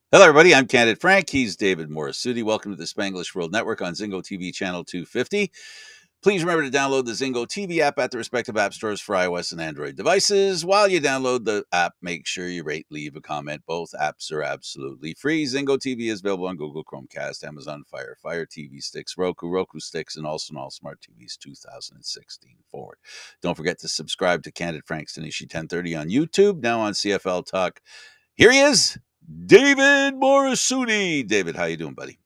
Hello, everybody. I'm Candid Frank. He's David Morassutti. Welcome to the Spanglish World Network on Zingo TV channel 250. Please remember to download the Zingo TV app at the respective app stores for iOS and Android devices. While you download the app, make sure you rate, leave a comment. Both apps are absolutely free. Zingo TV is available on Google Chromecast, Amazon Fire, Fire TV sticks, Roku sticks, and also on all smart TVs 2016 forward. Don't forget to subscribe to Candid Frank Stanisci 1030 on YouTube, now on CFL Talk. Here he is, David Morassutti. David, how you doing, buddy?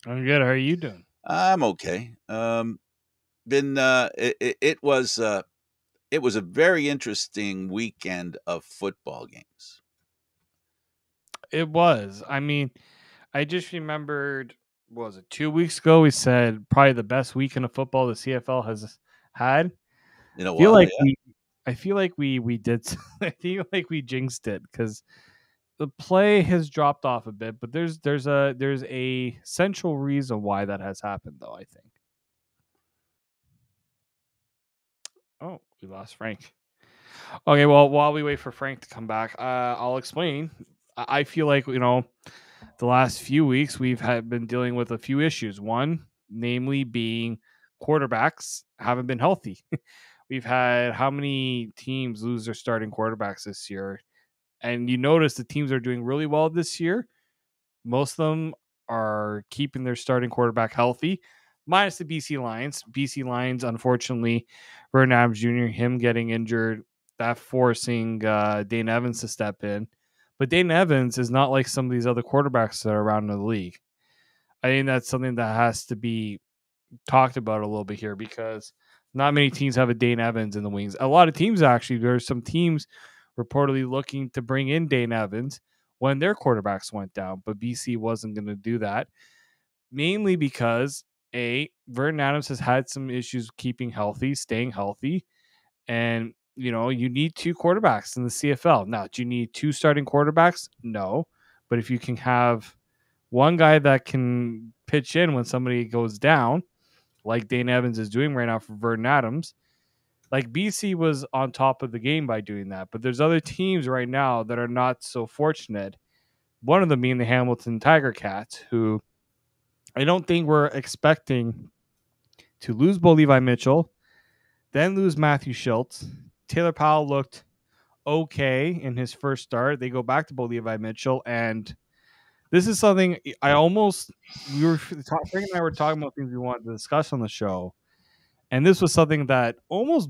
I'm good. How are you doing? I'm okay. It was a very interesting weekend of football games. It was. I just remembered, what was it, 2 weeks ago? We said probably the best weekend of football the CFL has had. In a I feel while, like yeah. we did. I feel like we jinxed it because the play has dropped off a bit. But there's a central reason why that has happened, though. I think. Oh, we lost Frank. Okay, well, while we wait for Frank to come back, I'll explain. I feel like the last few weeks we've been dealing with a few issues. One, namely, being quarterbacks haven't been healthy. We've had how many teams lose their starting quarterbacks this year? And you notice the teams are doing really well this year. Most of them are keeping their starting quarterback healthy, minus the BC Lions. BC Lions, unfortunately, Vernon Adams Jr., him getting injured, that forcing Dane Evans to step in. But Dane Evans is not like some of these other quarterbacks that are around in the league. I think that's something that has to be talked about a little bit here because not many teams have a Dane Evans in the wings. A lot of teams, actually, there's some teams reportedly looking to bring in Dane Evans when their quarterbacks went down, but BC wasn't going to do that, mainly because Vernon Adams has had some issues keeping healthy, staying healthy, and you need two quarterbacks in the CFL. Now, do you need two starting quarterbacks? No, but if you can have one guy that can pitch in when somebody goes down, like Dane Evans is doing right now for Vernon Adams, like BC was on top of the game by doing that. But there's other teams right now that are not so fortunate. One of them being the Hamilton Tiger Cats, who I don't think we're expecting to lose Bo Levi Mitchell, then lose Matthew Schultz. Taylor Powell looked okay in his first start. They go back to Bo Levi Mitchell, and this is something Frank and I were talking about things we wanted to discuss on the show, and this was something that almost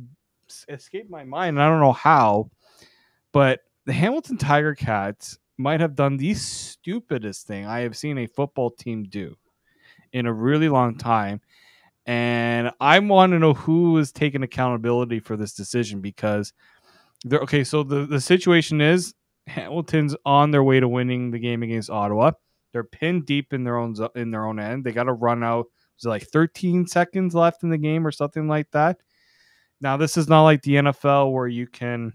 escaped my mind, and I don't know how, but the Hamilton Tiger Cats might have done the stupidest thing I have seen a football team do in a really long time. And I want to know who is taking accountability for this decision because okay, so the situation is Hamilton's on their way to winning the game against Ottawa. They're pinned deep in their own end. They got to run out. Was it like 13 seconds left in the game or something like that? Now, this is not like the NFL where you can,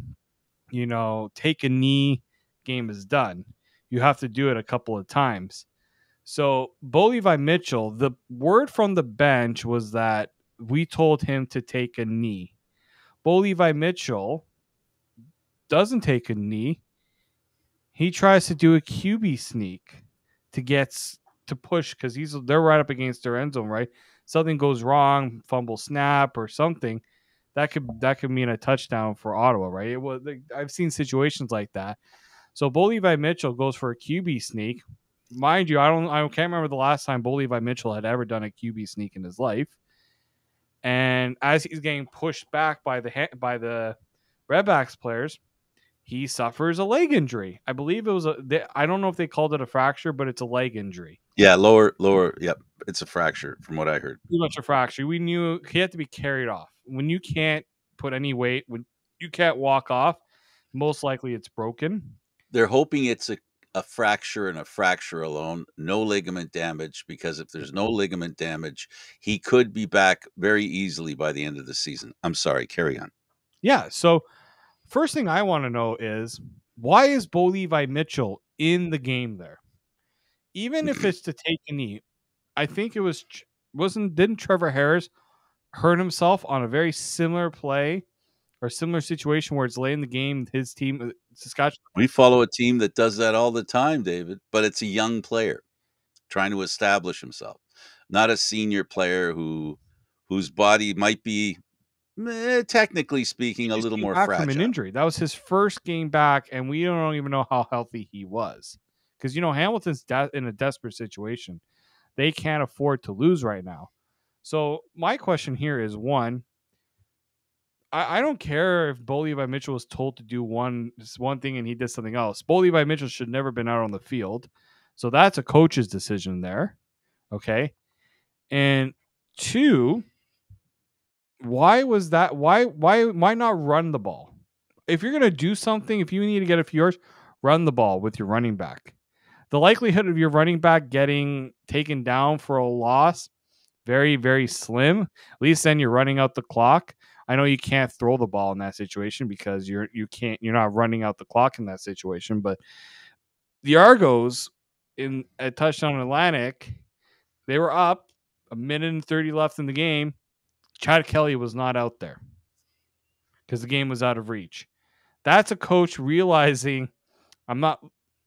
take a knee, game is done. You have to do it a couple of times. So, Bo Levi Mitchell, the word from the bench was that we told him to take a knee. Bo Levi Mitchell doesn't take a knee. He tries to do a QB sneak to push because they're right up against their end zone, right? Something goes wrong, fumble snap or something. That could mean a touchdown for Ottawa, right? I've seen situations like that. So Bo Levi Mitchell goes for a QB sneak. Mind you, I can't remember the last time Bo Levi Mitchell had ever done a QB sneak in his life. And as he's getting pushed back by the Redbacks players, he suffers a leg injury. I believe it was I don't know if they called it a fracture, but it's a leg injury. Yeah, lower. Yep, it's a fracture from what I heard. Pretty much a fracture. We knew he had to be carried off. When you can't put any weight, when you can't walk off, most likely it's broken. They're hoping it's a fracture and a fracture alone, no ligament damage, because if there's no ligament damage, he could be back very easily by the end of the season. I'm sorry, carry on. Yeah. So first thing I want to know is why is Bo Levi Mitchell in the game there? Even if it's to take a knee, I think it didn't Trevor Harris hurt himself on a very similar play or similar situation where it's late in the game, his team Saskatchewan. We follow a team that does that all the time, David, but it's a young player trying to establish himself, not a senior player whose body might be, technically He speaking, a just little came more back from an fragile. injury. That was his first game back, and we don't even know how healthy he was. Because Hamilton's in a desperate situation. They can't afford to lose right now. So my question here is one. I don't care if Bo Levi Mitchell was told to do one thing and he did something else. Bo Levi Mitchell should never have been out on the field. So that's a coach's decision there. Okay. And two, why was that? Why not run the ball? If you're gonna do something, if you need to get a few yards, run the ball with your running back. The likelihood of your running back getting taken down for a loss, very, very slim. At least then you're running out the clock. I know you can't throw the ball in that situation because you're not running out the clock in that situation. But the Argos in a touchdown Atlantic, they were up a minute and 30 left in the game. Chad Kelly was not out there because the game was out of reach. That's a coach realizing I'm not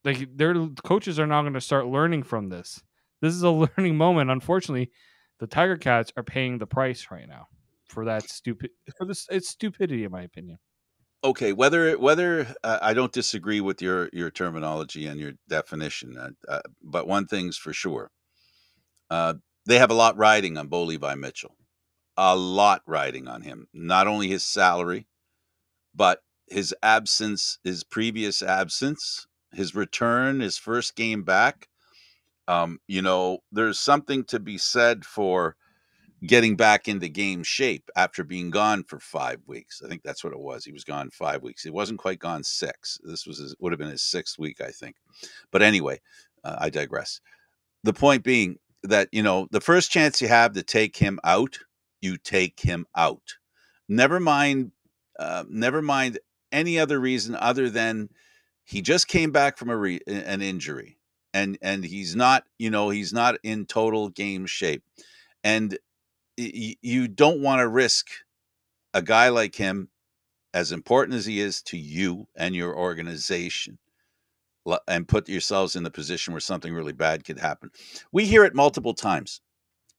their coaches are now going to start learning from this. This is a learning moment. Unfortunately, the Tiger Cats are paying the price right now for that it's stupidity in my opinion. Okay, whether I don't disagree with your terminology and your definition, but one thing's for sure, they have a lot riding on Bo Levi Mitchell, a lot riding on him. Not only his salary, but his absence, his previous absence, his return, his first game back. There's something to be said for getting back into game shape after being gone for 5 weeks. I think that's what it was. He was gone 5 weeks. He wasn't quite gone 6. This would have been his 6th week, I think. But anyway, I digress. The point being that, the first chance you have to take him out, you take him out. Never mind any other reason other than he just came back from an injury, and he's not in total game shape, and you don't want to risk a guy like him, as important as he is to you and your organization, and put yourselves in the position where something really bad could happen. We hear it multiple times.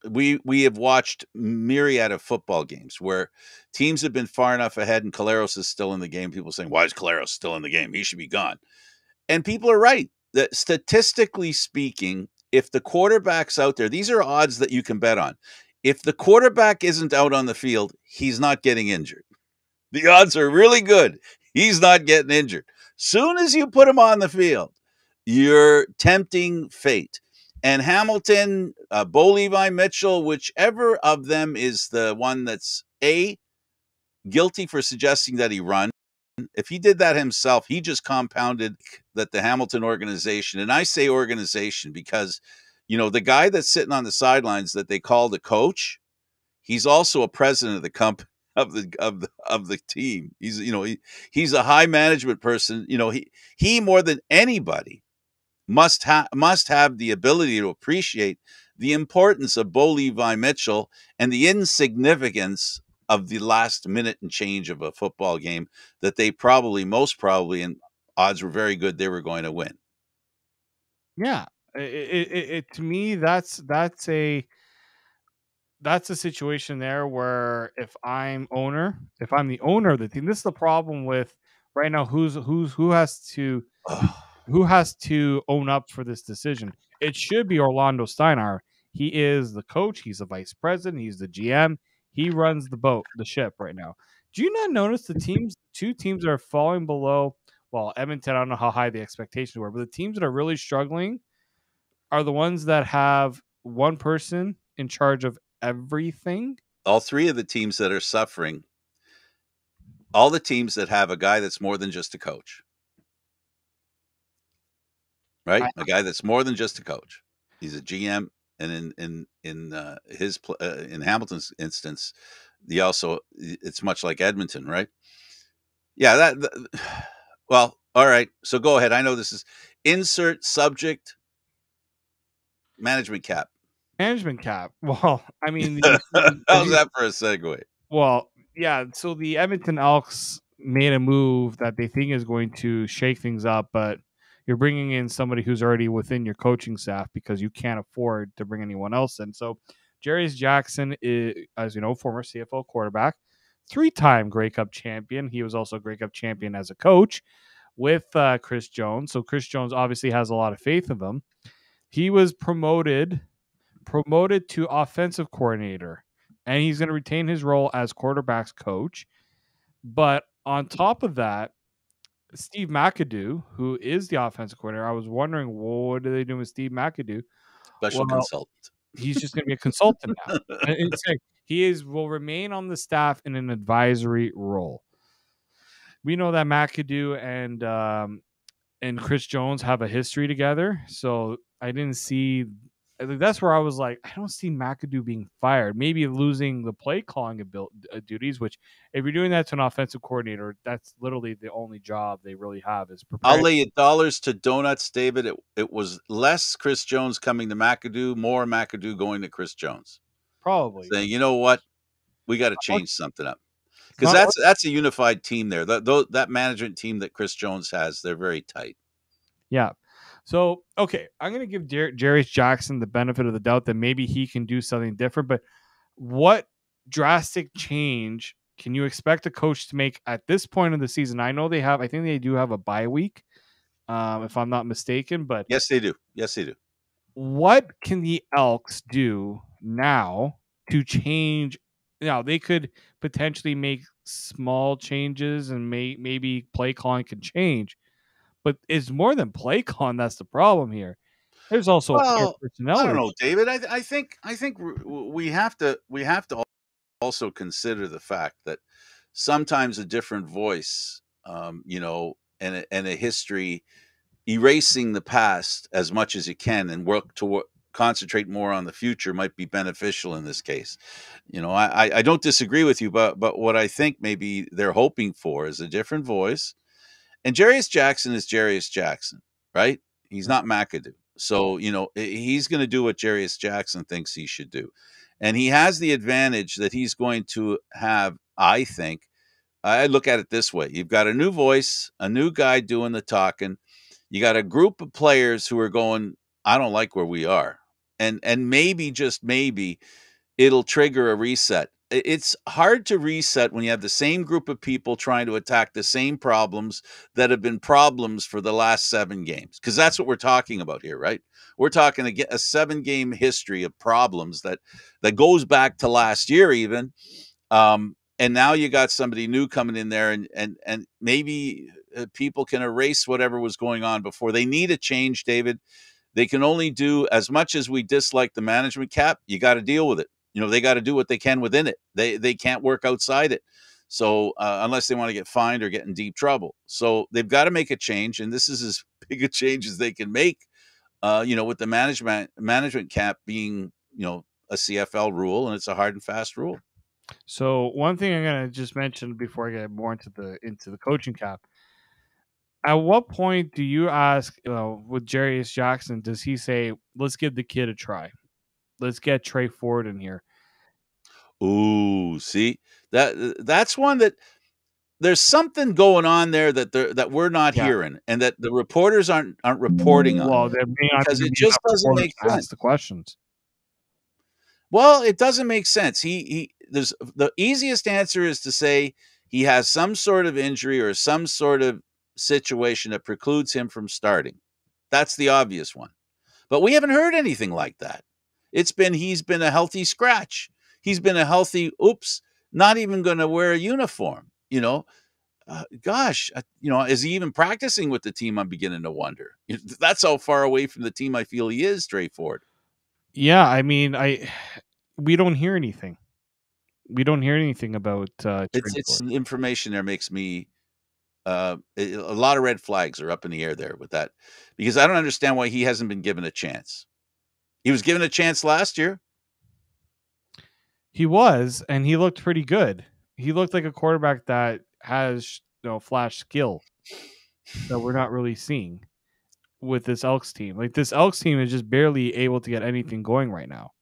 We have watched myriad of football games where teams have been far enough ahead and Caleros is still in the game. People saying, why is Caleros still in the game? He should be gone. And people are right. That statistically speaking, if the quarterback's out there, these are odds that you can bet on. If the quarterback isn't out on the field, he's not getting injured. The odds are really good. He's not getting injured. Soon as you put him on the field, you're tempting fate. And Hamilton, Bo Levi Mitchell, whichever of them is the one that's guilty for suggesting that he run. If he did that himself, he just compounded that the Hamilton organization, and I say organization because, the guy that's sitting on the sidelines that they call the coach, he's also a president of the company of the team. He's a high management person. He more than anybody must have the ability to appreciate the importance of Bo Levi Mitchell and the insignificance of the last minute and change of a football game that they most probably, and odds were very good, they were going to win. Yeah, to me that's a situation there where if I'm the owner of the team, this is the problem with right now. Who has to own up for this decision? It should be Orlando Steinauer. He is the coach. He's the vice president. He's the GM. He runs the ship right now. Do you not notice two teams that are falling below? Well, Edmonton, I don't know how high the expectations were, but the teams that are really struggling are the ones that have one person in charge of everything. All three of the teams that are suffering, all the teams that have a guy that's more than just a coach. Right? A guy that's more than just a coach. He's a GM, and in Hamilton's instance, it's much like Edmonton, right? Yeah, well, all right. So go ahead. I know this is insert subject management cap. Management cap. Well, I mean, how's that for a segue? Well, yeah. So the Edmonton Elks made a move that they think is going to shake things up, but you're bringing in somebody who's already within your coaching staff because you can't afford to bring anyone else in. So Jarius Jackson is, as you know, former CFL quarterback, 3-time Grey Cup champion. He was also a Grey Cup champion as a coach with Chris Jones. So Chris Jones obviously has a lot of faith in him. He was promoted to offensive coordinator, and he's going to retain his role as quarterbacks coach. But on top of that, Steve McAdoo, who is the offensive coordinator, I was wondering, what are they doing with Steve McAdoo? Special Well, consultant. he's just going to be a consultant now. He will remain on the staff in an advisory role. We know that McAdoo and Chris Jones have a history together, so I didn't see. That's where I was like, I don't see McAdoo being fired. Maybe losing the play calling duties, which if you're doing that to an offensive coordinator, that's literally the only job they really have is I'll preparing. lay you dollars to donuts, David. It was less Chris Jones coming to McAdoo, more McAdoo going to Chris Jones, Probably. saying, you know what, we got to change something up. Because Not- that's a unified team there. That management team that Chris Jones has, they're very tight. Yeah. So, okay, I'm going to give Jarius Jackson the benefit of the doubt that maybe he can do something different. But what drastic change can you expect a coach to make at this point of the season? I know I think they do have a bye week, if I'm not mistaken. But Yes, they do. Yes, they do. what can the Elks do now to change? Now, they could potentially make small changes and maybe play calling can change. But it's more than play calling that's the problem here. There's also player Well, personnel I don't issues. know, David. I think we have to also consider the fact that sometimes a different voice, and a history, erasing the past as much as you can and work to concentrate more on the future might be beneficial in this case. I don't disagree with you, but what I think maybe they're hoping for is a different voice. And Jarius Jackson is Jarius Jackson, right? He's not McAdoo. So, he's going to do what Jarius Jackson thinks he should do. And he has the advantage that he's going to have, I think. I look at it this way. You've got a new voice, a new guy doing the talking. You got a group of players who are going, I don't like where we are. And maybe, just maybe, it'll trigger a reset. It's hard to reset when you have the same group of people trying to attack the same problems that have been problems for the last 7 games. Because that's what we're talking about here, right? We're talking a 7-game history of problems that goes back to last year even. And now you got somebody new coming in there, and maybe people can erase whatever was going on before. They need a change, David. They can only do as much as we dislike the management cap. You got to deal with it. They got to do what they can within it. They can't work outside it. So unless they want to get fined or get in deep trouble. So they've got to make a change, and this is as big a change as they can make. With the management cap being, a CFL rule, and it's a hard and fast rule. So one thing I'm gonna just mention before I get more into the coaching cap. At what point do you ask, with Jarius Jackson, does he say, let's give the kid a try? Let's get Trey Ford in here. Ooh, see, that's one that there's something going on there that we're not hearing, and that the reporters aren't reporting on. Well, there may not Because even it be just enough doesn't reporters make to sense. ask the questions. Well, it doesn't make sense. There's the easiest answer is to say he has some sort of injury or some sort of situation that precludes him from starting. That's the obvious one. But we haven't heard anything like that. He's been a healthy scratch. He's been a healthy, not even going to wear a uniform. Is he even practicing with the team? I'm beginning to wonder. That's how far away from the team I feel he is, Trey Ford. Yeah, I mean, we don't hear anything. We don't hear anything about It's information there makes me a lot of red flags are up in the air there with that, because I don't understand why he hasn't been given a chance. He was given a chance last year. He was, and he looked pretty good. He looked like a quarterback that has flash skill that we're not really seeing with this Elks team. Like, this Elks team is just barely able to get anything going right now,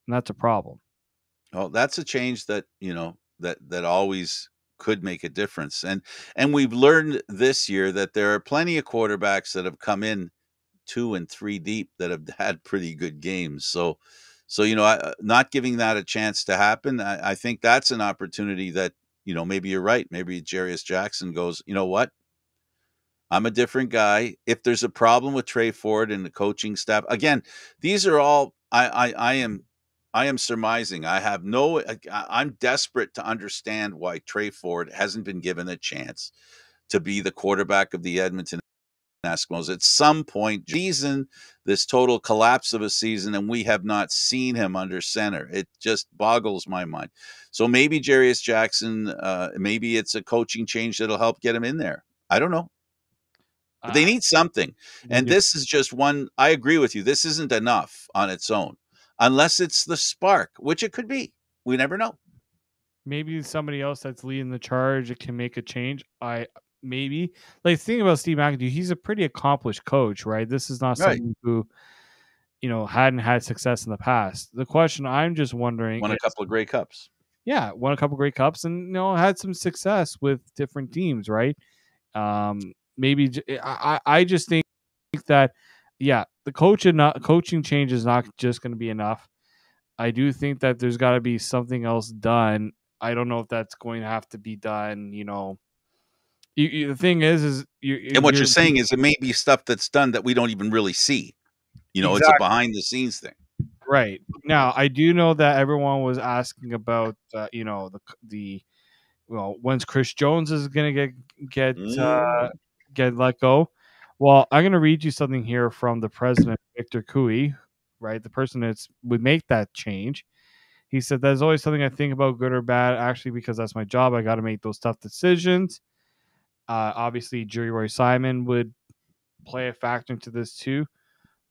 and that's a problem. Oh, that's a change that that always could make a difference. And we've learned this year that there are plenty of quarterbacks that have come in 2 and 3 deep that have had pretty good games. So not giving that a chance to happen, I think that's an opportunity that, maybe you're right. Maybe Jarius Jackson goes, you know what? I'm a different guy. If there's a problem with Trey Ford and the coaching staff, again, these are all I am surmising. I'm desperate to understand why Trey Ford hasn't been given a chance to be the quarterback of the Edmonton Eskimos at some point season, this total collapse of a season, and we have not seen him under center. It just boggles my mind. So maybe Jarius Jackson, maybe it's a coaching change that'll help get him in there. I don't know. But they need something. And this is just one. I agree with you. This isn't enough on its own, unless it's the spark, which it could be. We never know. Maybe somebody else that's leading the charge, it can make a change. Maybe like think about Steve McAdoo. He's a pretty accomplished coach, right? This is not someone who, hadn't had success in the past. The question I'm just wondering, won a couple of Grey Cups. Yeah, won a couple of Grey Cups, and had some success with different teams, right? Maybe I just think that the coaching change is not just going to be enough. I do think that there's got to be something else done. I don't know if that's going to have to be done. The thing is and what you're saying is it may be stuff that's done that we don't even really see. Exactly. It's a behind the scenes thing. Right. Now, I do know that everyone was asking about, when's Chris Jones is going to get let go. Well, I'm going to read you something here from the president, Victor Cooey, right? The person that would make that change. He said, there's always something I think about, good or bad, actually, because that's my job. I got to make those tough decisions. Obviously, Jerry Roy Simon would play a factor into this too.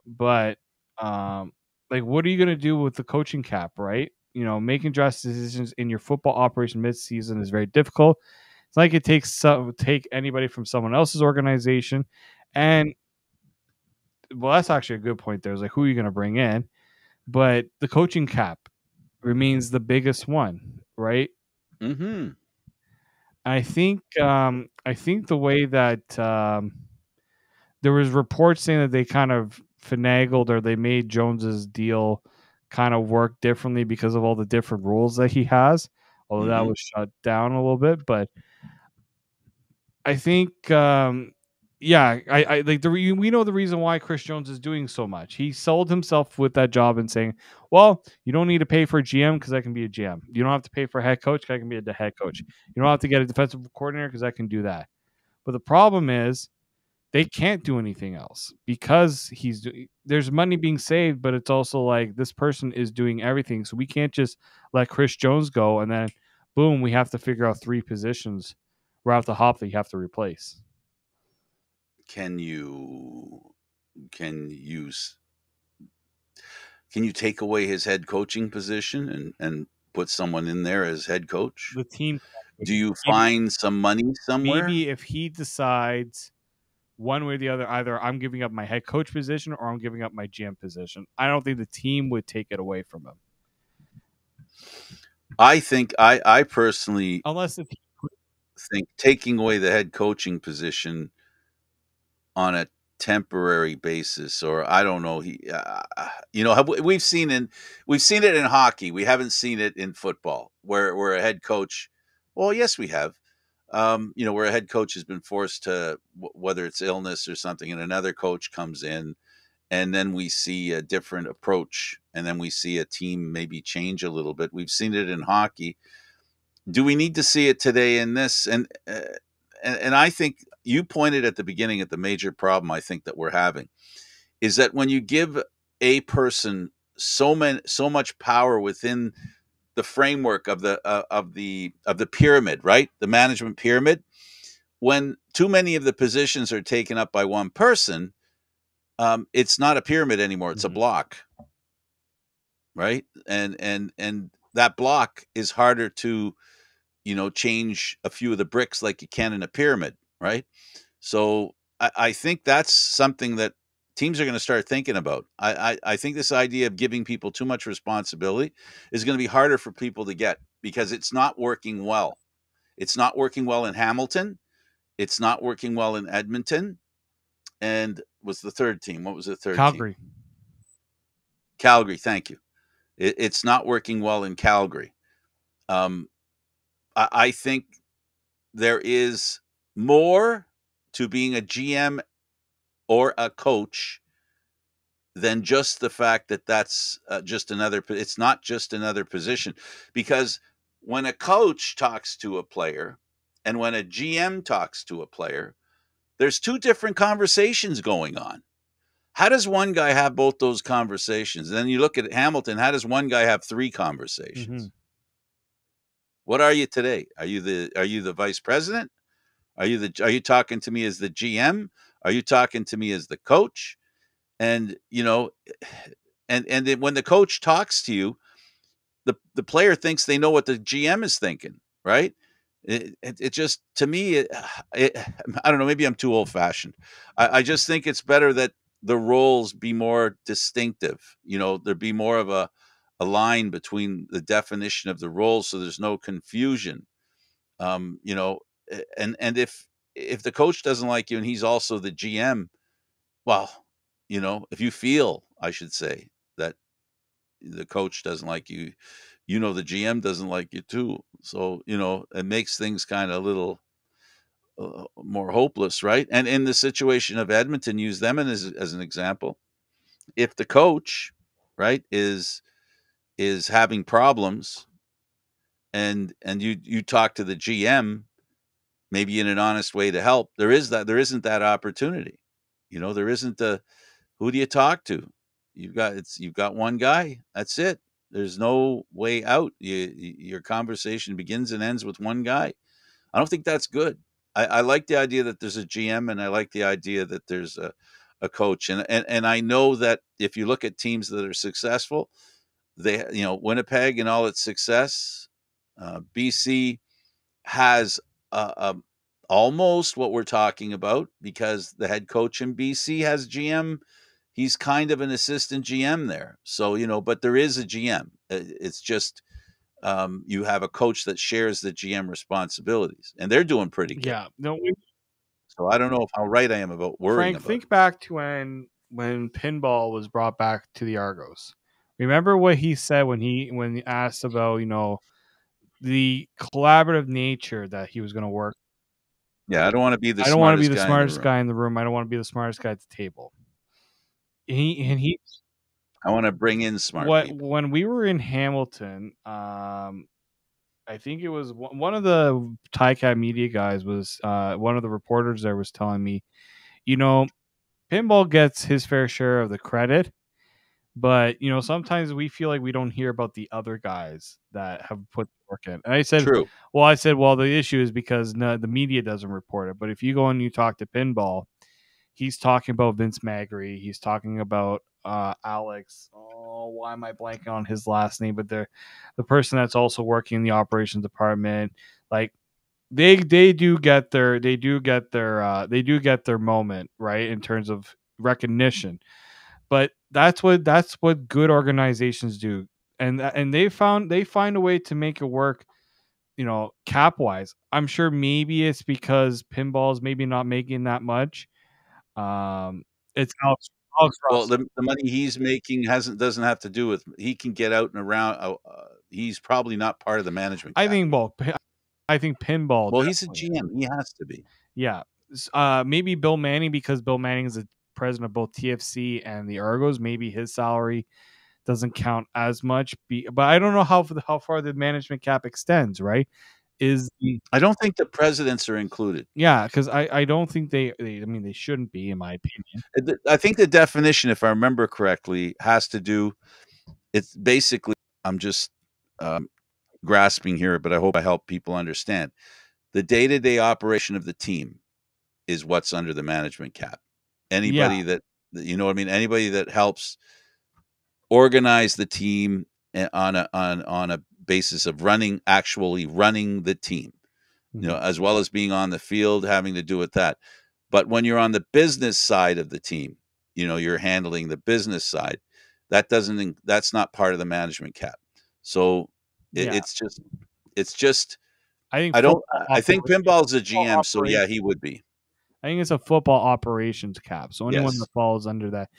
But, what are you going to do with the coaching cap, right? Making drastic decisions in your football operation mid-season is very difficult. It's like it takes take anybody from someone else's organization. And, well, that's actually a good point there. It's like, who are you going to bring in? But the coaching cap remains the biggest one, right? Mm-hmm. I think the way that there was reports saying that they kind of finagled or they made Jones's deal kind of work differently because of all the different rules that he has, although that was shut down a little bit. But I think, I like we know the reason why Chris Jones is doing so much. He sold himself with that job and saying, well, you don't need to pay for a GM because I can be a GM. You don't have to pay for a head coach because I can be a head coach. You don't have to get a defensive coordinator because I can do that. But the problem is they can't do anything else because there's money being saved, but it's also like this person is doing everything. So we can't just let Chris Jones go and then boom, we have to figure out 3 positions right off the hop that you have to replace. Can you take away his head coaching position and put someone in there as head coach? The team. Do you find some money somewhere? Maybe if he decides one way or the other, either I'm giving up my head coach position or I'm giving up my GM position. I don't think the team would take it away from him. I think I personally, unless the team think taking away the head coaching position on a temporary basis, or I don't know, we've seen it in hockey. We haven't seen it in football where a head coach. Well, yes, we have. Where a head coach has been forced to, whether it's illness or something, and another coach comes in, and then we see a different approach, and then we see a team maybe change a little bit. We've seen it in hockey. Do we need to see it today in this? And I think you pointed at the beginning at the major problem I think that we're having is that when you give a person so much power within the framework of the pyramid, right? The management pyramid, when too many of the positions are taken up by one person, it's not a pyramid anymore. It's a block, right? And that block is harder to, change a few of the bricks like you can in a pyramid, right? So I think that's something that teams are going to start thinking about. I think this idea of giving people too much responsibility is going to be harder for people to get because it's not working well. It's not working well in Hamilton. It's not working well in Edmonton. And was the third team? What was the third team? Calgary. Calgary. Thank you. It's not working well in Calgary. I think there is more to being a GM or a coach than just the fact that that's just another. It's not just another position, because when a coach talks to a player and when a GM talks to a player, there's two different conversations going on. How does one guy have both those conversations? And then you look at Hamilton. How does one guy have three conversations? Mm-hmm. What are you today? Are you the vice president? Are you talking to me as the GM? Are you talking to me as the coach? And and then when the coach talks to you, the player thinks they know what the GM is thinking, right? It just, to me, I don't know. Maybe I'm too old fashioned. I just think it's better that the roles be more distinctive. There be more of a line between the definition of the roles, so there's no confusion. And if the coach doesn't like you and he's also the GM, well, if you feel, I should say, that the coach doesn't like you, the GM doesn't like you too. So, it makes things kind of a little more hopeless, right? And in the situation of Edmonton, use them as an example. If the coach, right, is having problems, and you talk to the GM, maybe in an honest way to help, there isn't that opportunity. There isn't who do you talk to? You've got one guy. That's it. There's no way out. Your conversation begins and ends with one guy. I don't think that's good. I like the idea that there's a GM, and I like the idea that there's a coach. And I know that if you look at teams that are successful, they, Winnipeg and all its success, BC has almost what we're talking about, because the head coach in BC has GM. He's kind of an assistant GM there. So, but there is a GM. It's just you have a coach that shares the GM responsibilities, and they're doing pretty good. Yeah. No, So I don't know how right I am about worrying Frank, about think it. back to when pinball was brought back to the Argos. Remember what he said when he asked about the collaborative nature that he was going to work. Yeah, I don't want to be the I don't want to be smartest the guy in the smartest room. guy in the room. I don't want to be the smartest guy at the table. He I want to bring in smart people. when we were in Hamilton, I think it was one of the Ticat media guys was one of the reporters there was telling me, pinball gets his fair share of the credit, but sometimes we feel like we don't hear about the other guys that have put the work in. And I said, True. well, the issue is because the media doesn't report it. But if you go and you talk to pinball, he's talking about Vince Magri. He's talking about Alex. Oh, why am I blanking on his last name? But the person that's also working in the operations department, like they do get their moment, right, in terms of recognition. But that's what good organizations do, and they find a way to make it work. Cap wise, I'm sure maybe it's because pinball's maybe not making that much. It's Alex Well, Ross. the money he's making doesn't have to do with, he can get out and around. He's probably not part of the management I cap. think I think pinball. Well, he's a Definitely. GM. He has to be. Yeah. Maybe Bill Manning, because Bill Manning is the president of both TFC and the Argos. Maybe his salary doesn't count as much. But I don't know how far the management cap extends. Right? I don't think the presidents are included. Yeah, because I don't think they. I mean, they shouldn't be, in my opinion. I think the definition, if I remember correctly, has to do. It's basically, I'm just grasping here, but I hope I help people understand. The day-to-day operation of the team is what's under the management cap. Anybody that, you know what I mean? Anybody that helps organize the team on a basis of actually running the team, as well as being on the field, having to do with that. But when you're on the business side of the team, you're handling the business side. That's not part of the management cap. So it's just I think I don't. football I think Pinball's a GM, so operation. yeah, he would be. I think it's a football operations cap. So anyone Yes. that falls under that,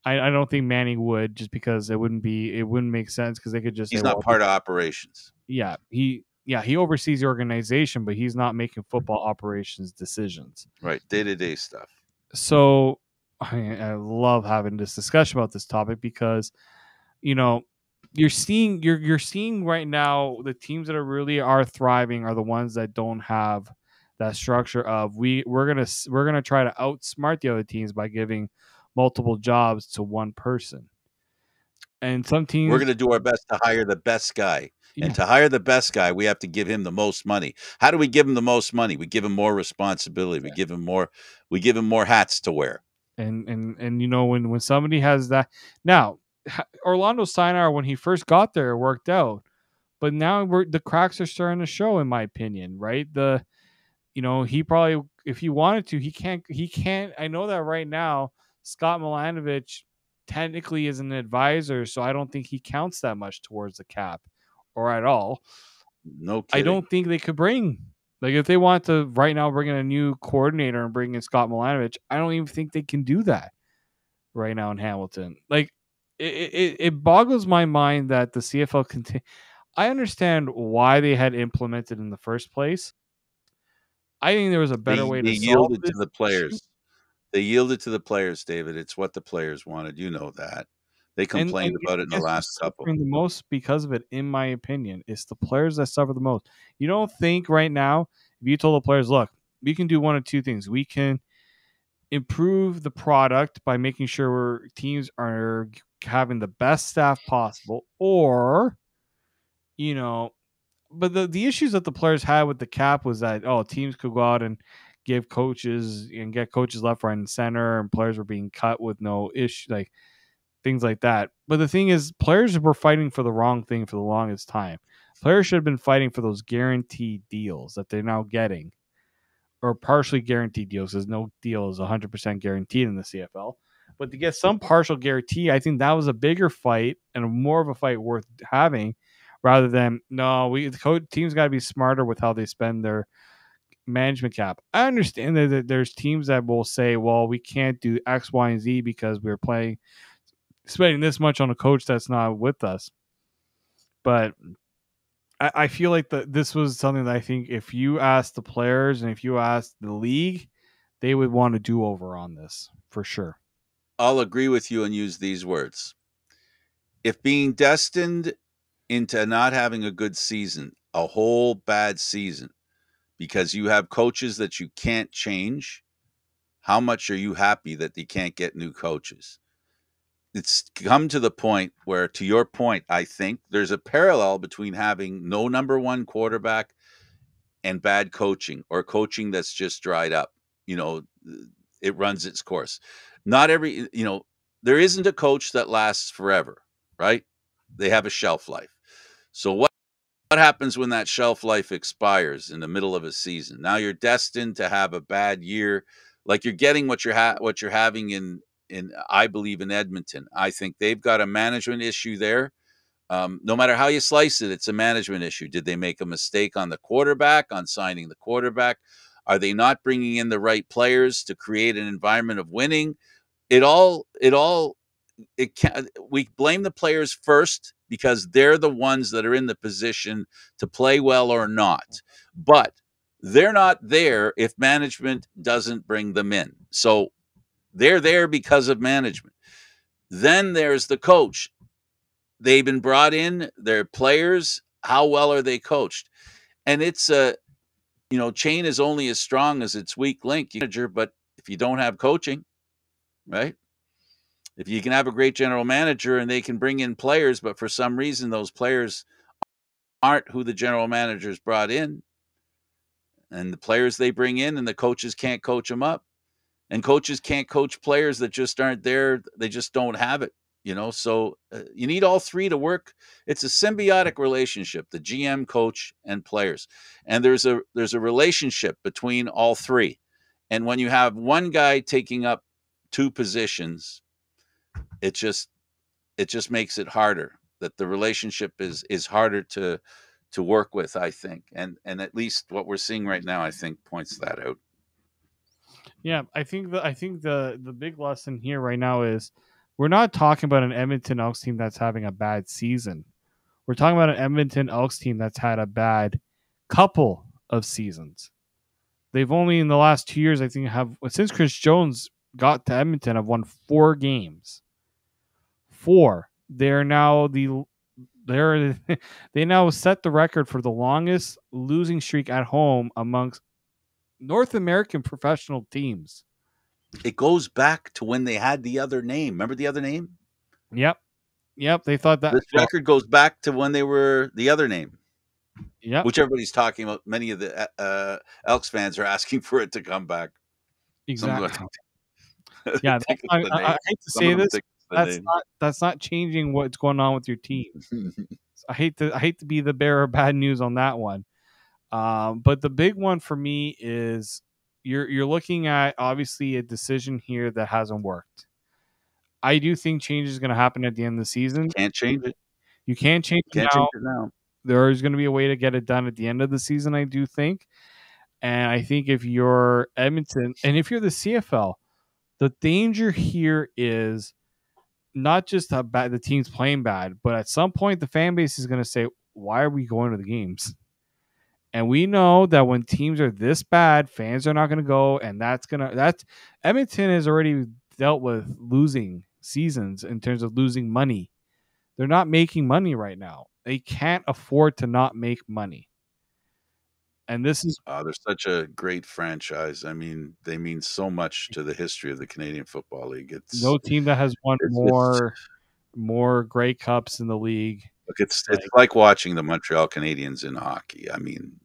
I don't think Manning would, just because it wouldn't make sense, because they could just say, He's not well, part of operations. he oversees the organization, but he's not making football operations decisions. Right. Day-to-day stuff. So I love having this discussion about this topic, because you're seeing right now the teams that are thriving are the ones that don't have that structure of we're gonna try to outsmart the other teams by giving multiple jobs to one person. And some teams, We're going to do our best to hire the best guy. yeah, And to hire the best guy, we have to give him the most money. How do we give him the most money? We give him more responsibility. We give him more hats to wear. and when somebody has that now, Orlando Steinauer, when he first got there, it worked out, but now the cracks are starting to show, in my opinion. Right, he probably, if he wanted to, he can't. I know that right now, Scott Milanovich technically is an advisor, so I don't think he counts that much towards the cap, or at all. No I kidding. don't think they could bring, like, if they want to right now bring in a new coordinator and bring in Scott Milanovich, I don't even think they can do that right now in Hamilton. Like, it boggles my mind that the CFL I understand why they had implemented in the first place. I think there was a better way They to solve yielded this to the issue. players. They yielded to the players, David. It's what the players wanted. You know that. They complained about it in the Guess who's last couple. suffering the most because of it, in my opinion? It's the players that suffer the most. You don't think right now, if you told the players, look, we can do one of two things. We can improve the product by making sure teams are having the best staff possible, or, but the issues that the players had with the cap was that, teams could go out and give coaches and get coaches left, right, and center, and players were being cut with no issue, like things like that. But the thing is, players were fighting for the wrong thing for the longest time. Players should have been fighting for those guaranteed deals that they're now getting, or partially guaranteed deals, because no deal is 100% guaranteed in the CFL. But to get some partial guarantee, I think that was a bigger fight, and more of a fight worth having, rather than, no, teams got to be smarter with how they spend their management cap. I understand that there's teams that will say, well, we can't do X, Y, and Z because we're spending this much on a coach that's not with us. But I feel like this was something that I think if you ask the players and if you ask the league, they would want to do over on this for sure. I'll agree with you and use these words. If being destined into not having a good season, a whole bad season, because you have coaches that you can't change, how much are you happy that you can't get new coaches? It's come to the point where, to your point, I think there's a parallel between having no number one quarterback and bad coaching, or coaching that's just dried up. It runs its course. Not every, there isn't a coach that lasts forever, right? They have a shelf life. So what happens when that shelf life expires in the middle of a season? Now you're destined to have a bad year, like you're getting what you're having in I believe in Edmonton. I think they've got a management issue there. No matter how you slice it, it's a management issue. Did they make a mistake on the quarterback, on signing the quarterback? Are they not bringing in the right players to create an environment of winning? We blame the players first because they're the ones that are in the position to play well or not. But they're not there if management doesn't bring them in. So they're there because of management. Then there's the coach. They've been brought in, they're players. How well are they coached? And it's chain is only as strong as its weak link. Manager, but if you don't have coaching, right? If you can have a great general manager and they can bring in players, but for some reason those players aren't who the general manager's brought in, and the players they bring in and the coaches can't coach them up, and coaches can't coach players that just aren't there, they just don't have it. So you need all three to work. It's a symbiotic relationship, the GM, coach, and players. And there's a relationship between all three. And when you have one guy taking up two positions, it just makes it harder. That the relationship is harder to to work with, I think. And at least what we're seeing right now, I think, points that out. Yeah, I think the big lesson here right now is we're not talking about an Edmonton Elks team that's having a bad season. We're talking about an Edmonton Elks team that's had a bad couple of seasons. They've only in the last 2 years, I think, have since Chris Jones got to Edmonton, have won 4 games. 4. They're now they now set the record for the longest losing streak at home amongst North American professional teams. It goes back to when they had the other name. Remember the other name? Yep. They thought that this record goes back to when they were the other name. Yeah, which everybody's talking about. Many of the Elks fans are asking for it to come back. exactly. Yeah, I hate to say this. That's not changing what's going on with your team. I hate to be the bearer of bad news on that one. But the big one for me is you're looking at obviously a decision here that hasn't worked. I do think change is going to happen at the end of the season. Can't change it. You can't change it now. There is going to be a way to get it done at the end of the season, I do think. And I think if you're Edmonton and if you're the CFL, the danger here is not just how bad the team's playing bad, but at some point the fan base is going to say, why are we going to the games? And we know that when teams are this bad, fans are not going to go. And that's Edmonton has already dealt with losing seasons in terms of losing money. They're not making money right now. They can't afford to not make money. And this is they're such a great franchise. I mean, they mean so much to the history of the Canadian Football League. It's no team that has won more Grey Cups in the league. Look, it's like watching the Montreal Canadiens in hockey. I mean,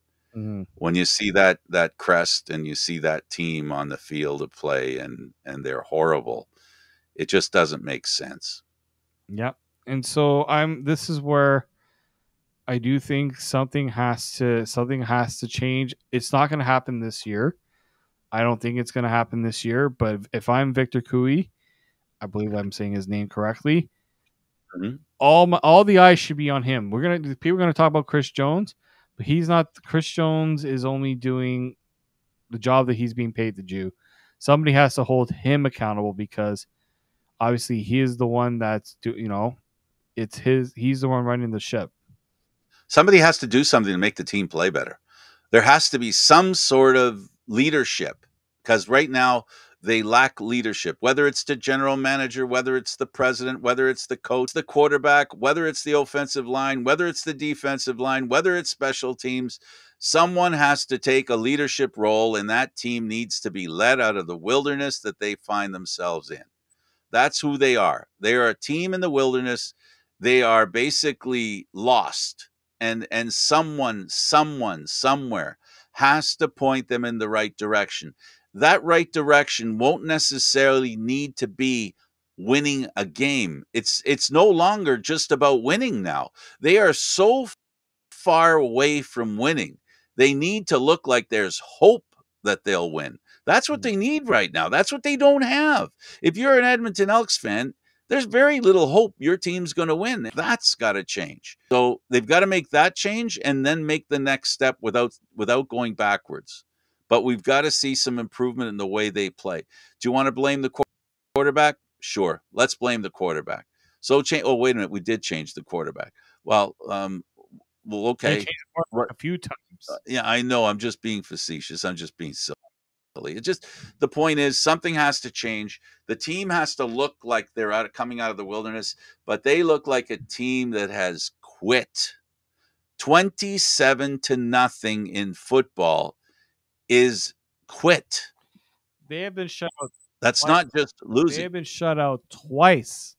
when you see that crest and you see that team on the field of play and they're horrible, it just doesn't make sense. Yep. And so this is where I do think something has to change. It's not going to happen this year. I don't think it's going to happen this year. But if I'm Victor Cooey, I believe I'm saying his name correctly. Mm-hmm. All the eyes should be on him. People are going to talk about Chris Jones, but he's not. Chris Jones is only doing the job that he's being paid to do. Somebody has to hold him accountable because obviously he is the one that's he's the one running the ship. Somebody has to do something to make the team play better. There has to be some sort of leadership because right now they lack leadership, whether it's the general manager, whether it's the president, whether it's the coach, the quarterback, whether it's the offensive line, whether it's the defensive line, whether it's special teams. Someone has to take a leadership role, and that team needs to be led out of the wilderness that they find themselves in. That's who they are. They are a team in the wilderness. They are basically lost. And someone, somewhere has to point them in the right direction. That right direction won't necessarily need to be winning a game. It's no longer just about winning now. They are so far away from winning. They need to look like there's hope that they'll win. That's what they need right now. That's what they don't have. If you're an Edmonton Elks fan, there's very little hope your team's going to win. That's got to change. So they've got to make that change and then make the next step without going backwards. But we've got to see some improvement in the way they play. Do you want to blame the quarterback? Sure. Let's blame the quarterback. So wait a minute. We did change the quarterback. Well, okay. A few times. Yeah, I know. I'm just being facetious. I'm just being silly. It just the point is something has to change. The team has to look like they're coming out of the wilderness, but they look like a team that has quit. 27-0 in football is quit. They have been shut out. That's twice. Not just losing. They have been shut out twice.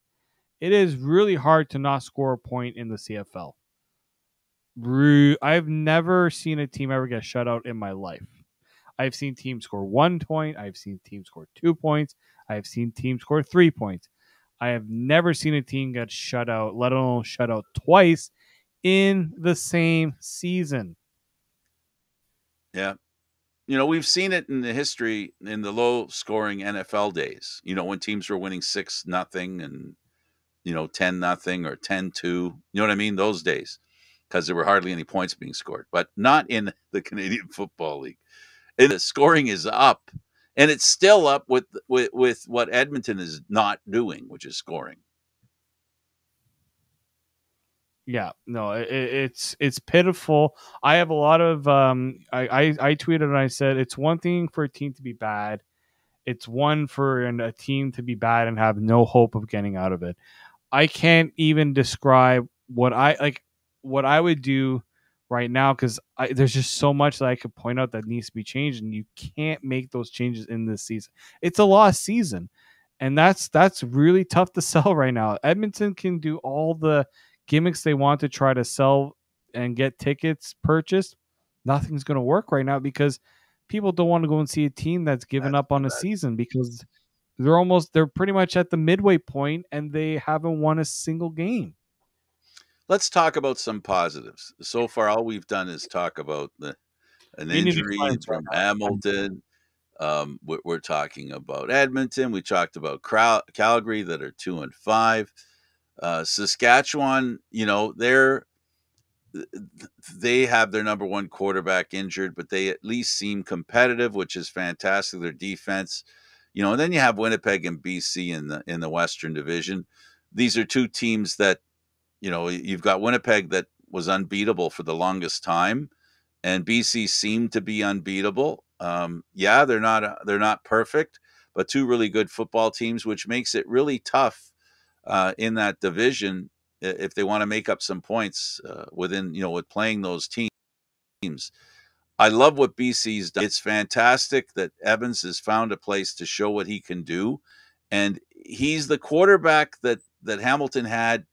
It is really hard to not score a point in the CFL. I've never seen a team ever get shut out in my life. I've seen teams score 1 point. I've seen teams score 2 points. I've seen teams score 3 points. I have never seen a team get shut out, let alone shut out twice in the same season. Yeah. We've seen it in the history in the low-scoring NFL days. When teams were winning 6-0 and 10-0 or 10-2. You know what I mean? Those days. because there were hardly any points being scored, but not in the Canadian Football League. And the scoring is up, and it's still up with what Edmonton is not doing, which is scoring. Yeah, no, it's pitiful. I have a lot of I tweeted and I said it's one thing for a team to be bad. It's one for a team to be bad and have no hope of getting out of it. I can't even describe what I would do right now, because there's just so much that I could point out that needs to be changed, and you can't make those changes in this season. It's a lost season, and that's really tough to sell right now. Edmonton can do all the gimmicks they want to try to sell and get tickets purchased. Nothing's going to work right now because people don't want to go and see a team that's given up on a season, because they're pretty much at the midway point and they haven't won a single game. Let's talk about some positives. So far, all we've done is talk about an injury from Hamilton. We're talking about Edmonton. We talked about Calgary that are 2-5. Saskatchewan, they have their number one quarterback injured, but they at least seem competitive, which is fantastic. Their defense, and then you have Winnipeg and BC in the Western Division. These are two teams that, you've got Winnipeg that was unbeatable for the longest time, and BC seemed to be unbeatable. Yeah, they're not perfect, but two really good football teams, which makes it really tough in that division if they want to make up some points within, with playing those teams. I love what BC's done. It's fantastic that Evans has found a place to show what he can do, and he's the quarterback that Hamilton had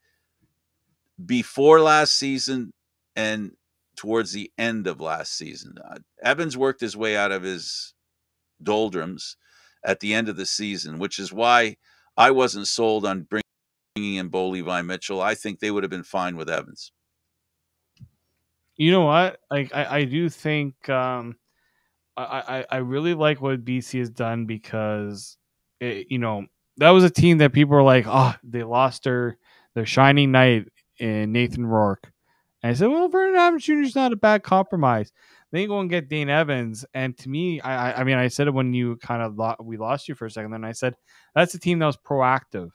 before last season and towards the end of last season. Evans worked his way out of his doldrums at the end of the season, which is why I wasn't sold on bringing in Bo Levi Mitchell. I think they would have been fine with Evans. You know what? I do think I really like what BC has done, because that was a team that people were like, oh, they lost their shining knight in Nathan Rourke. And I said, well, Vernon Adams Jr. is not a bad compromise. Then you go and get Dane Evans, and to me, I mean, I said it when you kind of we lost you for a second. Then I said that's a team that was proactive.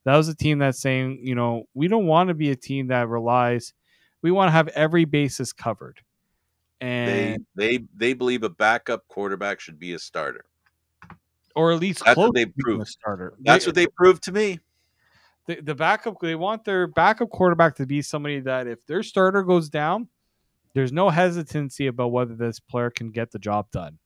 That was a team that's saying, we don't want to be a team that relies. We want to have every basis covered. And they believe a backup quarterback should be a starter, or at least that's close what they to being proved. a starter. That's what they proved to me. The backup, they want their backup quarterback to be somebody that if their starter goes down, there's no hesitancy about whether this player can get the job done.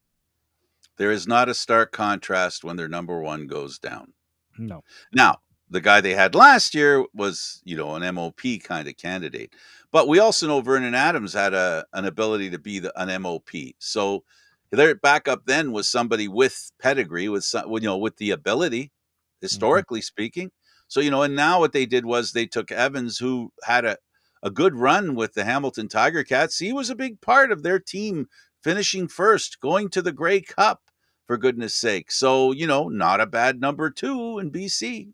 There is not a stark contrast when their number one goes down. No. Now, the guy they had last year was, an MOP kind of candidate. But we also know Vernon Adams had an ability to be an MOP. So their backup then was somebody with pedigree, with the ability, historically speaking. So, and now what they did was they took Evans, who had a good run with the Hamilton Tiger Cats. He was a big part of their team finishing first, going to the Grey Cup, for goodness sake. So, not a bad number two in BC.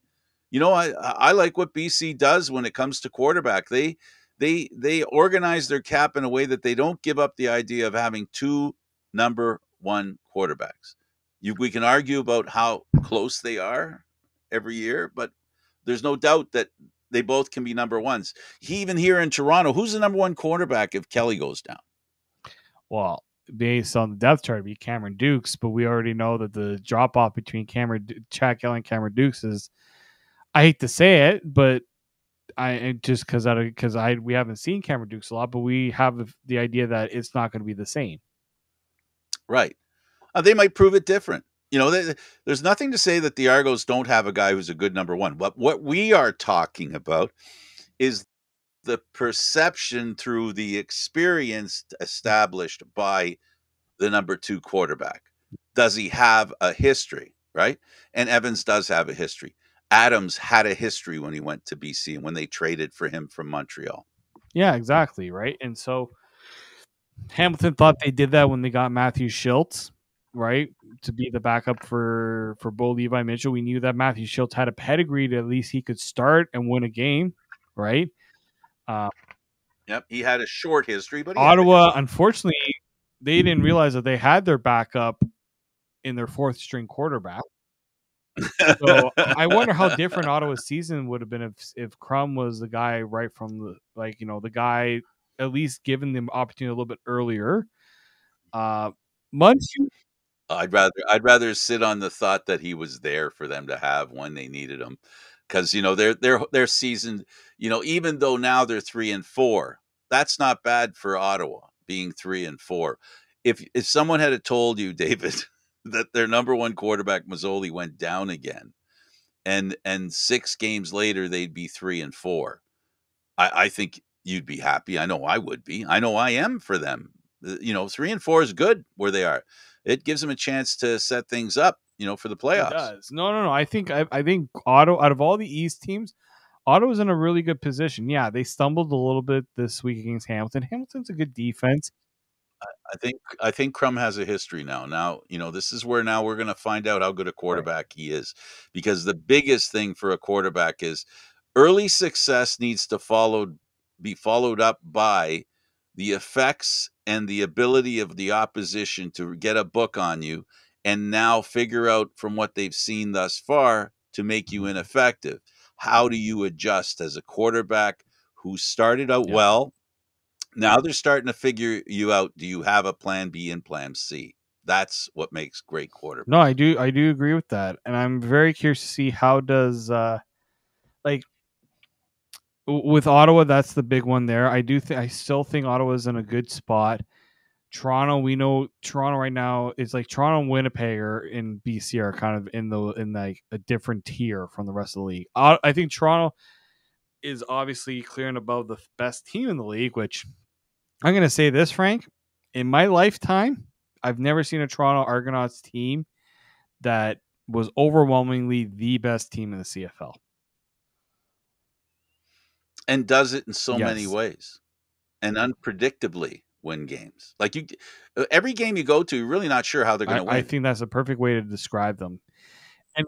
I like what BC does when it comes to quarterback. They organize their cap in a way that they don't give up the idea of having two number one quarterbacks. We can argue about how close they are every year, but there's no doubt that they both can be number ones. Even here in Toronto, who's the number one quarterback if Kelly goes down? Well, based on the depth chart, it'd be Cameron Dukes, but we already know that the drop off between Chad Kelly and Cameron Dukes is, I hate to say it, but we haven't seen Cameron Dukes a lot, but we have the idea that it's not going to be the same. Right. They might prove it different. There's nothing to say that the Argos don't have a guy who's a good number one. But what we are talking about is the perception through the experience established by the number two quarterback. Does he have a history, right? And Evans does have a history. Adams had a history when he went to BC and when they traded for him from Montreal. Yeah, exactly, right? And so Hamilton thought they did that when they got Matthew Schultz, right, to be the backup for Bo Levi Mitchell. We knew that Matthew Schultz had a pedigree to at least he could start and win a game, right? Yep, he had a short history, but he had a Ottawa, history. unfortunately, they didn't realize that they had their backup in their fourth string quarterback. So I wonder how different Ottawa's season would have been if Crum was the guy right from the guy at least given them opportunity a little bit earlier. Muncie, I'd rather sit on the thought that he was there for them to have when they needed him, because their season, even though now they're 3-4, that's not bad for Ottawa being 3-4. If someone had told you, David, that their number one quarterback Mazzoli went down again, and 6 games later they'd be 3-4, I think you'd be happy. I know I would be. I know I am for them. 3-4 is good where they are. It gives them a chance to set things up, for the it playoffs. does. No. I think Ottawa, out of all the East teams, Ottawa's in a really good position. Yeah, they stumbled a little bit this week against Hamilton. Hamilton's a good defense. I think Crum has a history now. Now, this is where now we're going to find out how good a Right. quarterback he is, because the biggest thing for a quarterback is early success needs to be followed up by the effects and the ability of the opposition to get a book on you and now figure out from what they've seen thus far to make you ineffective. How do you adjust as a quarterback who started out Yeah. well? Now they're starting to figure you out. Do you have a plan B and plan C? That's what makes great No, quarterback. I do agree with that. And I'm very curious to see how does like with Ottawa, that's the big one there. I still think Ottawa's in a good spot. Toronto, we know Toronto right now is like Toronto and Winnipeg are in BC are kind of in like a different tier from the rest of the league. I think Toronto is obviously clearing above the best team in the league, which I'm going to say this, Frank. In my lifetime, I've never seen a Toronto Argonauts team that was overwhelmingly the best team in the CFL. And does it in so many Yes. ways and unpredictably win games. Like every game you go to, you're really not sure how they're going to I win. think that's a perfect way to describe them. And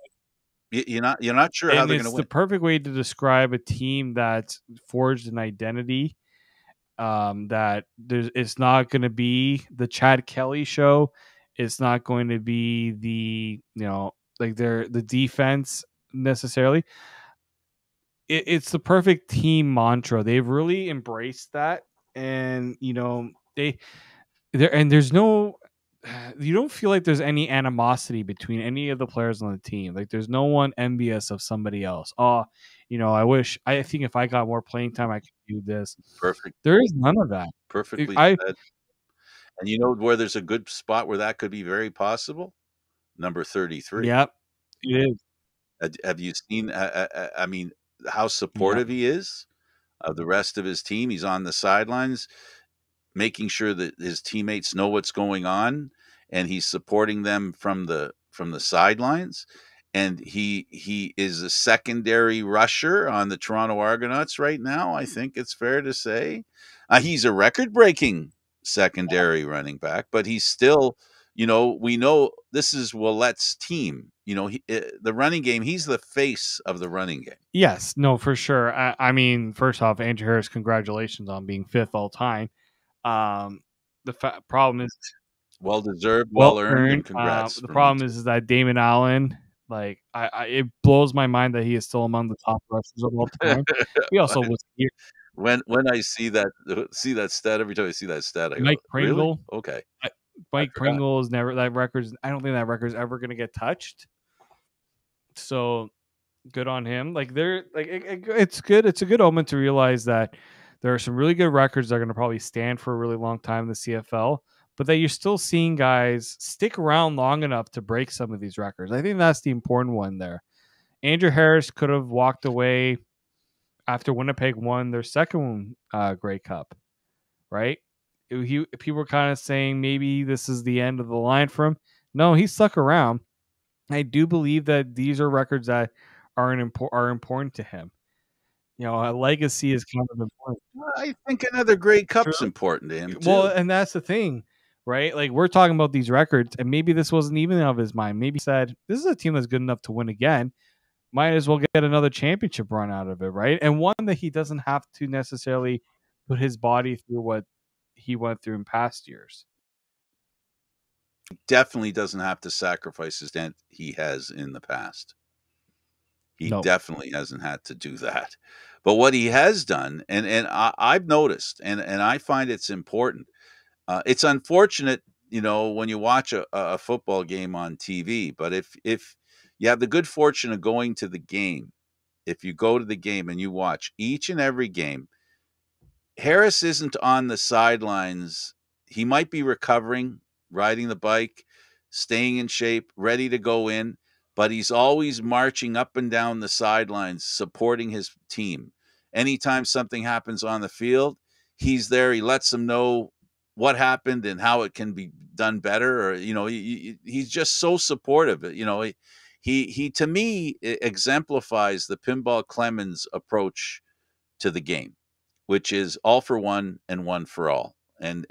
You're not sure how and they're going to it's the win. perfect way to describe a team that's forged an identity that it's not going to be the Chad Kelly show. It's not going to be the defense necessarily. It's the perfect team mantra. They've really embraced that, and there's no, you don't feel like there's any animosity between any of the players on the team. Like there's no one envious of somebody else. Oh, I think if I got more playing time, I could do this. Perfect, There is none of that. perfectly I said. And you know where there's a good spot where that could be very possible? Number 33. Yep, it is. Have you seen? I mean, how Yep. supportive he is of the rest of his team. He's on the sidelines, making sure that his teammates know what's going on, and he's supporting them from the sidelines. And he is a secondary rusher on the Toronto Argonauts right now. I think it's fair to say he's a record-breaking secondary running back, but he's still. We know this is Willette's team. The running game. He's the face of the running game. Yes, no, for sure. I mean, first off, Andrew Harris, congratulations on being fifth all time. The problem is Well deserved, well well earned, earned. and congrats The from me problem too. is that Damon Allen, like, it blows my mind that he is still among the top rushers of all time. He also was here. When I see that stat, every time I see that stat, I go, Mike "Really? Pringle. Okay, I- I Mike forgot." Pringle is never that record's. I don't think that record's ever going to get touched. So good on him. Like it's good. It's a good omen to realize that there are some really good records that are going to probably stand for a really long time in the CFL, but that you're still seeing guys stick around long enough to break some of these records. I think that's the important one there. Andrew Harris could have walked away after Winnipeg won their second Grey Cup, right? People were kind of saying maybe this is the end of the line for him. No, he stuck around. I do believe that these are records that are important to him. A legacy is kind of important. I think another Grey True. Cup's important to him Well, too. and that's the thing, right? Like we're talking about these records, and maybe this wasn't even of his mind. Maybe he said, "This is a team that's good enough to win again. Might as well get another championship run out of it, right?" And one that he doesn't have to necessarily put his body through what he went through in past years. Definitely doesn't have to sacrifice his stand he has in the past. He No. definitely hasn't had to do that. But what he has done, and I've noticed, and I find it's important. It's unfortunate, when you watch a football game on TV. But if you have the good fortune of going to the game, if you go to the game and you watch each and every game, Harris isn't on the sidelines. He might be recovering, riding the bike, staying in shape, ready to go in, but he's always marching up and down the sidelines, supporting his team. Anytime something happens on the field, he's there. He lets them know what happened and how it can be done better. Or, he's just so supportive. He to me exemplifies the Pinball Clemens approach to the game, which is all for one and one for all. And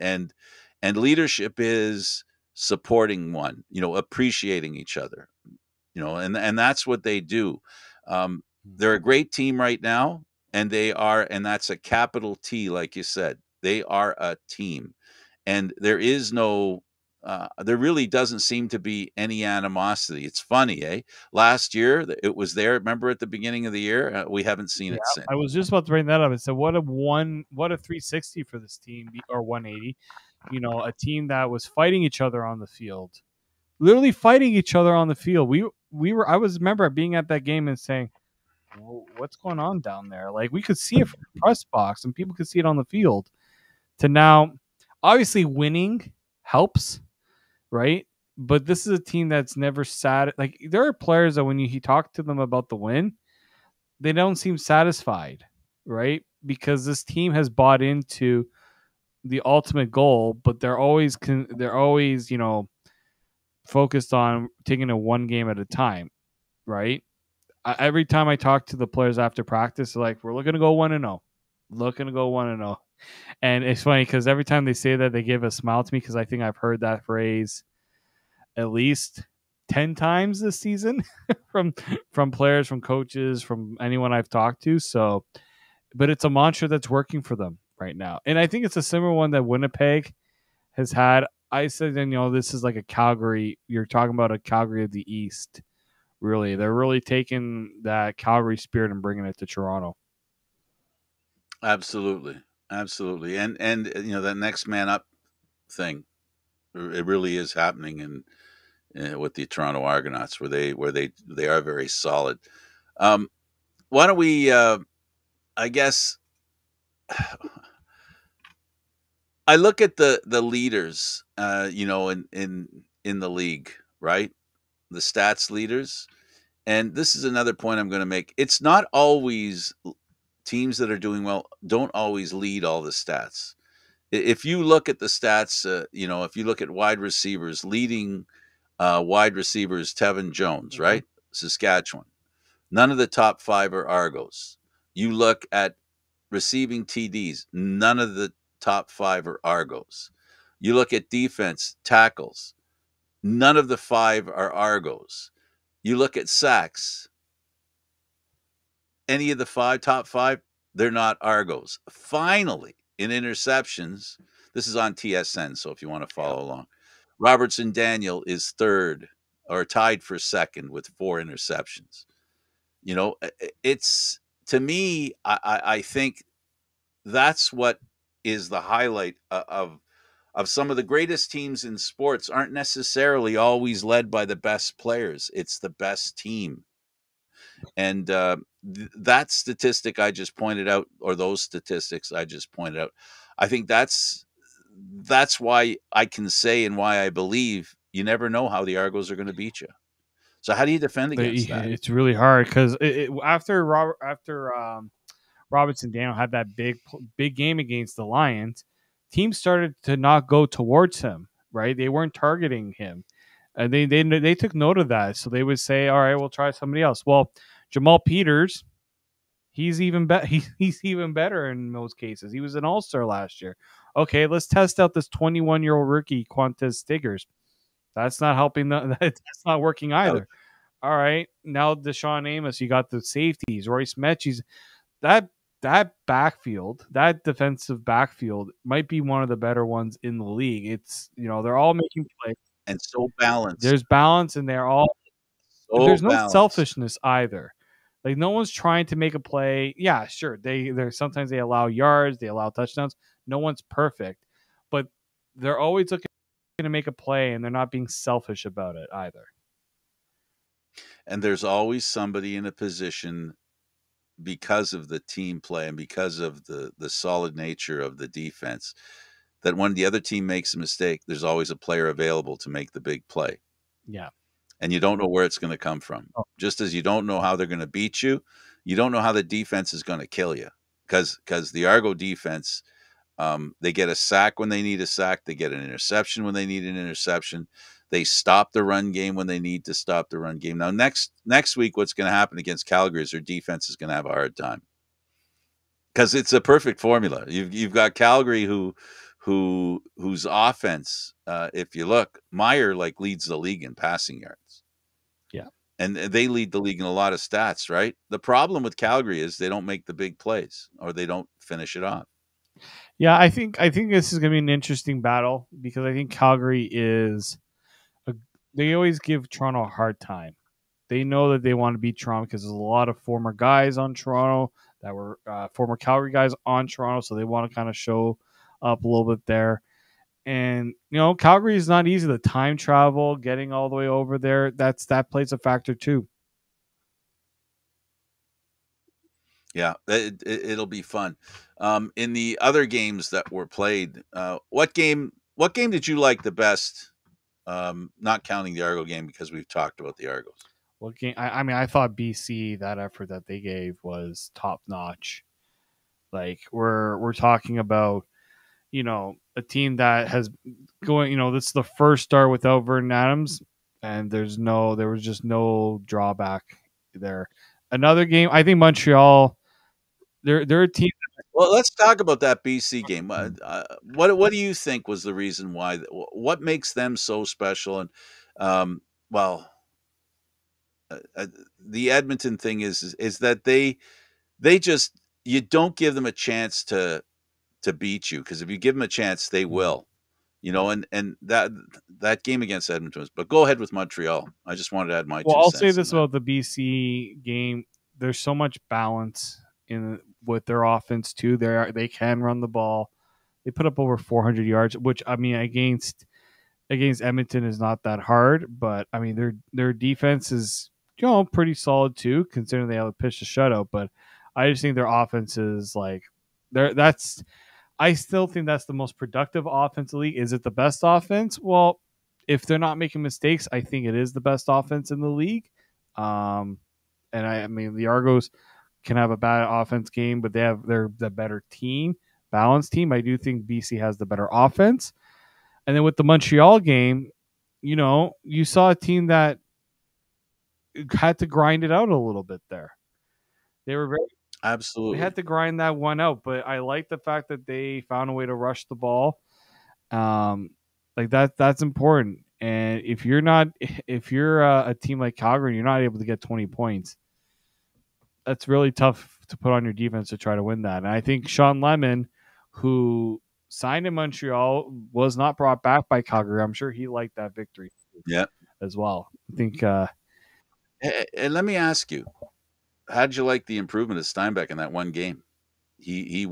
leadership is supporting one, appreciating each other, and that's what they do. They're a great team right now, and that's a capital T, like you said. They are a team, and there really doesn't seem to be any animosity. It's funny, eh? Last year it was there. Remember at the beginning of the year, we haven't seen it since. I was just about to bring that up. I said, what a 360 for this team, or 180. A team that was fighting each other on the field, literally fighting each other on the field. I remember being at that game and saying, well, what's going on down there? Like, we could see it from the press box and people could see it on the field. To now, obviously winning helps, right? But this is a team that's never sad. Like, there are players that when you talk to them about the win, they don't seem satisfied, right? Because this team has bought into the ultimate goal, but they're always focused on taking it one game at a time, right? Every time I talk to the players after practice, they're like, we're looking to go 1-0. Looking to go 1-0. And it's funny because every time they say that, they give a smile to me because I think I've heard that phrase at least 10 times this season from players, from coaches, from anyone I've talked to. So, but it's a mantra that's working for them right now. And I think it's a similar one that Winnipeg has had. I said, this is like a Calgary. You're talking about a Calgary of the East. Really, they're really taking that Calgary spirit and bringing it to Toronto. Absolutely. And that next man up thing, it really is happening with the Toronto Argonauts, where they are very solid. Why don't we? I guess I look at the leaders, in the league, right? The stats leaders, and this is another point I'm going to make. It's not always teams that are doing well don't always lead all the stats. If you look at the stats, if you look at wide receivers, leading wide receivers, Tevin Jones, right? Saskatchewan. None of the top 5 are Argos. You look at receiving TDs, none of the top 5 are Argos. You look at defense, tackles, none of the 5 are Argos. You look at sacks, any of the top 5, they're not Argos. Finally, in interceptions, this is on TSN, so if you want to follow along, Robertson Daniel is third or tied for second with 4 interceptions. It's, to me, I think that's what is the highlight of some of the greatest teams in sports. Aren't necessarily always led by the best players. It's the best team. And that statistic I just pointed out, or those statistics I just pointed out, I think that's why I can say, and why I believe, you never know how the Argos are going to beat you. So how do you defend against that? It's really hard because after Robertson Daniel had that big game against the Lions, teams started to not go towards him. Right, they weren't targeting him, and they took note of that. So they would say, "All right, we'll try somebody else." Well, Jamal Peters, he's even he's even better in most cases. He was an all-star last year. Okay, let's test out this 21-year-old rookie, Quantez Stiggers. That's not helping. That's not working either. All right, now Deshaun Amos, you got the safeties, Royce Metchie's. That that backfield, that defensive backfield, might be one of the better ones in the league. It's they're all making plays. And so balanced. There's balance, and they're all. So There's no balanced. selfishness either. Like no one's trying to make a play. Yeah, sure. They're sometimes they allow yards, they allow touchdowns. No one's perfect, but they're always looking to make a play, and they're not being selfish about it either. And there's always somebody in a position, because of the team play and because of the solid nature of the defense, that when the other team makes a mistake, there's always a player available to make the big play. Yeah. And you don't know where it's going to come from. Oh. Just as you don't know how they're going to beat you, you don't know how the defense is going to kill you. Because the Argo defense, they get a sack when they need a sack. They get an interception when they need an interception. They stop the run game when they need to stop the run game. Now, next week, what's going to happen against Calgary is their defense is going to have a hard time, because it's a perfect formula. You've got Calgary whose offense, if you look, Meyer leads the league in passing yards. Yeah. And they lead the league in a lot of stats, right? The problem with Calgary is they don't make the big plays, or they don't finish it off. Yeah, I think this is going to be an interesting battle, because I think Calgary they always give Toronto a hard time. They know that they want to beat Toronto because there's a lot of former guys on Toronto that were former Calgary guys on Toronto, so they want to kind of show up a little bit there. And Calgary is not easy. The time travel, getting all the way over there, that plays a factor too. Yeah, it'll be fun. In the other games that were played, what game did you like the best? Not counting the Argo game, because we've talked about the Argos. What game? I thought BC, that effort that they gave was top notch. Like we're talking about, a team that has going. This is the first start without Vernon Adams, and there was just no drawback there. Another game, I think Montreal. They're a team. Well, let's talk about that BC game. What do you think was the reason why? What makes them so special? And well, the Edmonton thing is that they just, you don't give them a chance to beat you, because if you give them a chance, they will. And that game against Edmonton was. But go ahead with Montreal. I just wanted to add my 2 cents. I'll say this about the BC game: there's so much balance with their offense too. They can run the ball. They put up over 400 yards, which against Edmonton is not that hard. But their defense is pretty solid too, considering they have a pitch to shutout. But I just think their offense is I still think that's the most productive offense in the league. Is it the best offense? Well, if they're not making mistakes, I think it is the best offense in the league. And the Argos can have a bad offense game, but they're the better team, balanced team. I do think BC has the better offense. And then with the Montreal game, you saw a team that had to grind it out a little bit there. They were very Absolutely. They had to grind that one out, but I like the fact that they found a way to rush the ball. That's important. And if you're a team like Calgary and you're not able to get 20 points, that's really tough to put on your defense to try to win that. And I think Sean Lemon, who signed in Montreal, was not brought back by Calgary. I'm sure he liked that victory as well. I think and let me ask you, how did you like the improvement of Steinbeck in that one game? He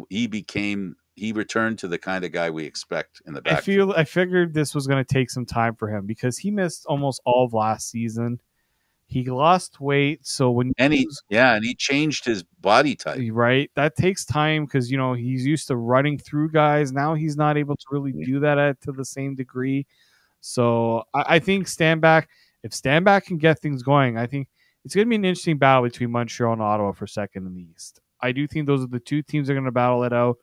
returned to the kind of guy we expect in the backfield. I figured this was going to take some time for him, because he missed almost all of last season. He lost weight, so he changed his body type. Right, that takes time, because he's used to running through guys. Now he's not able to really do that to the same degree. So I think Steinbeck, if Steinbeck can get things going, I think it's going to be an interesting battle between Montreal and Ottawa for second in the East. I do think those are the two teams that are going to battle it out.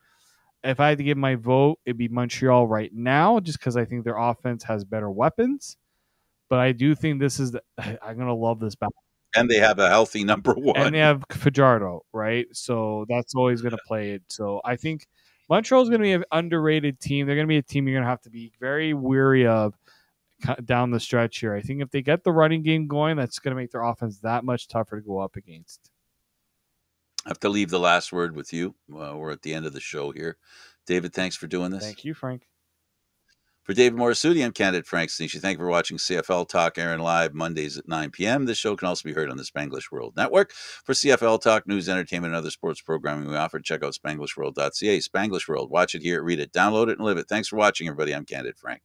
If I had to give my vote, it'd be Montreal right now, just because I think their offense has better weapons. But I do think I'm going to love this battle. And they have a healthy number one. And they have Fajardo, right? So that's always going to play it. So I think Montreal is going to be an underrated team. They're going to be a team you're going to have to be very weary of down the stretch here. I think if they get the running game going, that's going to make their offense that much tougher to go up against. have to leave the last word with you. We're at the end of the show here. David, thanks for doing this. Thank you, Frank. For David Morassutti, I'm Candid Frank Stanisci. Thank you for watching CFL Talk, airing live Mondays at 9 p.m. This show can also be heard on the Spanglish World Network. For CFL Talk, news, entertainment, and other sports programming we offer, check out SpanglishWorld.ca. Spanglish World. Watch it, hear it, read it, download it, and live it. Thanks for watching, everybody. I'm Candid Frank.